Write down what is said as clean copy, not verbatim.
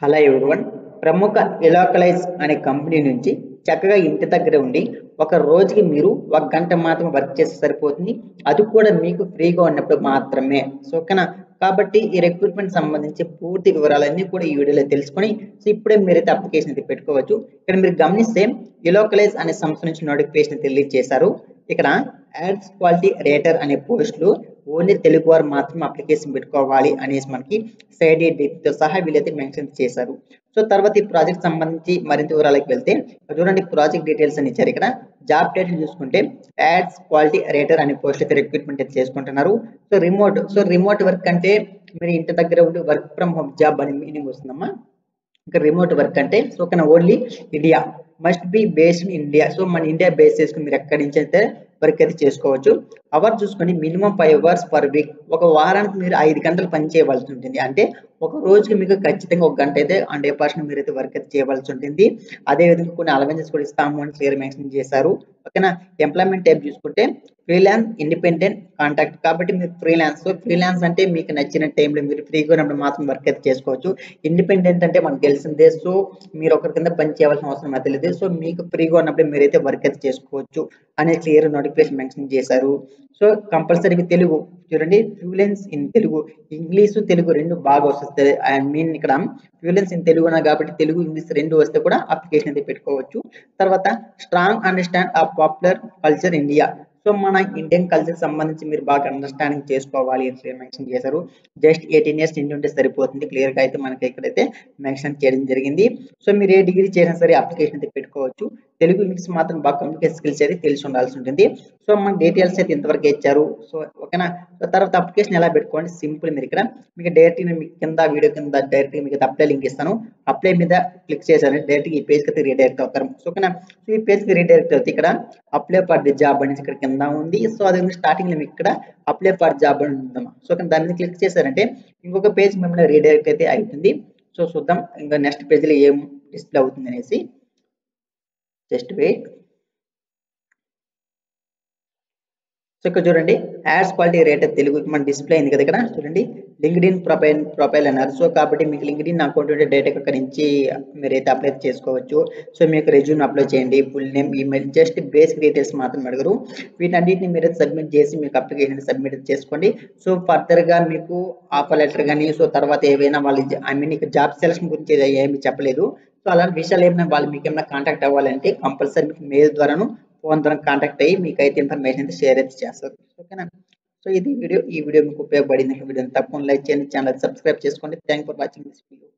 Hello everyone. ప్రముఖ ఎలాకలైజ్ అనే company నుంచి చక్కగా ఇంటి దగ్గర ఉండి ఒక రోజుకి మీరు ఒక గంట మాత్రం వర్క్ చేస్తే సరిపోతుంది. అది కూడా మీకు ఫ్రీగా ఉన్నప్పుడు మాత్రమే. సో ఓకేనా. కాబట్టి ఈ రిక్రూట్మెంట్ సంబంధించి పూర్తి వివరాలన్నీ కూడా ఈ వీడియోలో తెలుసుకొని ఇప్పుడే మీరైతే అప్లికేషన్ అయితే పెట్టుకోవచ్చు. ఇక్కడ మీరు గమనిస్తే ఎలాకలైజ్ అనే సంస్థ నుంచి నోటిఫికేషన్ రిలీజ్ చేశారు. ఇక్కడ యాడ్స్ క్వాలిటీ రేటర్ అనే పోస్టులు ఓన్లీ తెలుగు వారు మాత్రం అప్లికేషన్ పెట్టుకోవాలి అనేసి మనకి సైడ్ డేట్తో సహా వీళ్ళైతే మెన్షన్ చేశారు. సో తర్వాత ఈ ప్రాజెక్ట్ సంబంధించి మరింత వివరాలకు వెళ్తే చూడండి, ప్రాజెక్ట్ డీటెయిల్స్ అని ఇచ్చారు. ఇక్కడ జాబ్ టైటిల్ చూసుకుంటే యాడ్స్ క్వాలిటీ రేటర్ అనే పోస్ట్ అయితే రిక్రూట్మెంట్ అయితే చేసుకుంటున్నారు. సో రిమోట్ వర్క్ అంటే మీరు ఇంటి దగ్గర ఉండి వర్క్ ఫ్రమ్ హోమ్ జాబ్ అని మీనింగ్ వస్తుందమ్మా. ఇంకా రిమోట్ వర్క్ అంటే సో ఓకేనా, only India must be based in India. So మన ఇండియా బేస్ చేసుకుని మీరు ఎక్కడి నుంచి అయితే వర్క్ అయితే చేసుకోవచ్చు. అవర్ చూసుకొని మినిమం 5 అవర్స్ పర్ వీక్. ఒక వారానికి మీరు 5 గంటలు పని చేయవలసి ఉంటుంది. అంటే ఒక రోజుకి మీకు ఖచ్చితంగా ఒక గంట అయితే 100% మీరైతే వర్క్ అయితే చేయవలసి ఉంటుంది. అదేవిధంగా కొన్ని అలవెన్సెస్ కూడా ఇస్తాము అని క్లియర్ మెన్షన్ చేశారు. ఓకేనా. ఎంప్లాయ్మెంట్ టైప్ చూసుకుంటే ఫ్రీలాన్స్, ఇండిపెండెంట్, కాంట్రాక్ట్. కాబట్టి మీరు ఫ్రీలాన్స్. సో ఫ్రీలాన్స్ అంటే మీకు నచ్చిన టైంలో మీరు ఫ్రీగా ఉన్నప్పుడు మాత్రం వర్క్ అయితే చేసుకోవచ్చు. ఇండిపెండెంట్ అంటే మనకు తెలిసిందే. సో మీరు ఒకరి కింద పని చేయవలసిన అవసరం అయితే లేదు. సో మీకు ఫ్రీగా ఉన్నప్పుడు మీరైతే వర్క్ అయితే చేసుకోవచ్చు అనే క్లియర్ నోటిఫికేషన్ మెన్షన్ చేశారు. సో కంపల్సరీ తెలుగు చూడండి, fluency in Telugu, English Telugu రెండు బాగా వస్తుంది. ఐ మీన్ ఇక్కడ ఫ్లూయెన్స్ ఇన్ తెలుగు కాబట్టి తెలుగు ఇంగ్లీష్ రెండు వస్తే కూడా అప్లికేషన్ అయితే పెట్టుకోవచ్చు. తర్వాత స్ట్రాంగ్ అండర్స్టాండ్ ఆ పాపులర్ కల్చర్ ఇండియా. సో మన ఇండియన్ కల్చర్ సంబంధించి మీరు బాగా అండర్స్టాండింగ్ చేసుకోవాలి అని మెన్షన్ చేశారు. జస్ట్ 18 ఇయర్స్ నిండి ఉంటే సరిపోతుంది. క్లియర్ గా అయితే మనకి ఇక్కడైతే మెన్షన్ చేయడం జరిగింది. సో మీరు ఏ డిగ్రీ చేసినా సరే అప్లికేషన్ అయితే పెట్టుకోవచ్చు. తెలుగు ఇంగ్లీష్ మాత్రం బాగా కమ్యూనికేషన్ స్కిల్స్ అయితే తెలిసి ఉండాల్సి ఉంటుంది. సో మన డీటెయిల్స్ అయితే ఇంతవరకు ఇచ్చారు. సో ఓకేనా. సో తర్వాత అప్లికేషన్ ఎలా పెట్టుకోండి, సింపుల్. మీరు ఇక్కడ మీకు డైరెక్ట్ మీకు కింద వీడియో కింద డైరెక్ట్ మీకు అప్లై లింక్ ఇస్తాను. అప్లై మీద క్లిక్ చేశాను, డైరెక్ట్ ఈ పేజ్ కి అయితే రీడైరెక్ట్ అవుతారు. సో ఓకేనా. సో ఈ పేజ్ కి రీడైరెక్ట్ అవుతుంది. ఇక్కడ అప్లై ఫర్ ది జాబ్ అనేసి ఇక్కడ కింద ఉంది. సో అది స్టార్టింగ్ లో మీకు ఇక్కడ అప్లై ఫర్ జాబ్ అని ఉందమ్మా. సో దాని మీద క్లిక్ చేశారంటే ఇంకొక పేజ్ మిమ్మల్ని రీడైరెక్ట్ అయితే అవుతుంది. సో చూద్దాం ఇంకా నెక్స్ట్ పేజ్ లో ఏం డిస్ప్లే అవుతుంది అనేసి. Just wait. సో ఇక్కడ చూడండి, యాడ్స్ క్వాలిటీ రేటర్ తెలుగు మన డిస్ప్లే అయింది కదా. ఇక్కడ చూడండి, లింక్డ్ఇన్ ప్రొఫైల్ అన్నారు. సో కాబట్టి మీకు లింక్డ్ఇన్ అకౌంట్ ఉంటే డైరెక్ట్ అక్కడ నుంచి మీరైతే అప్లై చేసుకోవచ్చు. సో మీకు రెజ్యూమ్ అప్లై చేయండి, full name, email, just basic details మాత్రం అడగరు. వీటన్నిటిని మీరు సబ్మిట్ చేసి మీకు అప్లికేషన్ సబ్మిట్ చేసుకోండి. సో ఫర్దర్ గా మీకు ఆఫర్ లెటర్ కానీ సో తర్వాత ఏవైనా వాళ్ళు ఐ మీన్ ఇక్కడ జాబ్ సెలక్షన్ గురించి ఏమి చెప్పలేదు. సో అలాంటి విషయాలు ఏమైనా వాళ్ళు మీకు ఏమైనా కాంటాక్ట్ అవ్వాలంటే కంపల్సరీ మీకు మెయిల్ ద్వారాను ఫోన్ ద్వారా కాంటాక్ట్ అయ్యి మీకు అయితే ఇన్ఫర్మేషన్ అయితే షేర్ అయితే చేస్తారు. ఓకేనా. సో ఇది వీడియో. ఈ వీడియో మీకు ఉపయోగపడింది. వీడియోని తప్పకుండా లైక్ చేయండి, ఛానల్ సబ్స్క్రైబ్ చేసుకోండి. Thank for watching this video.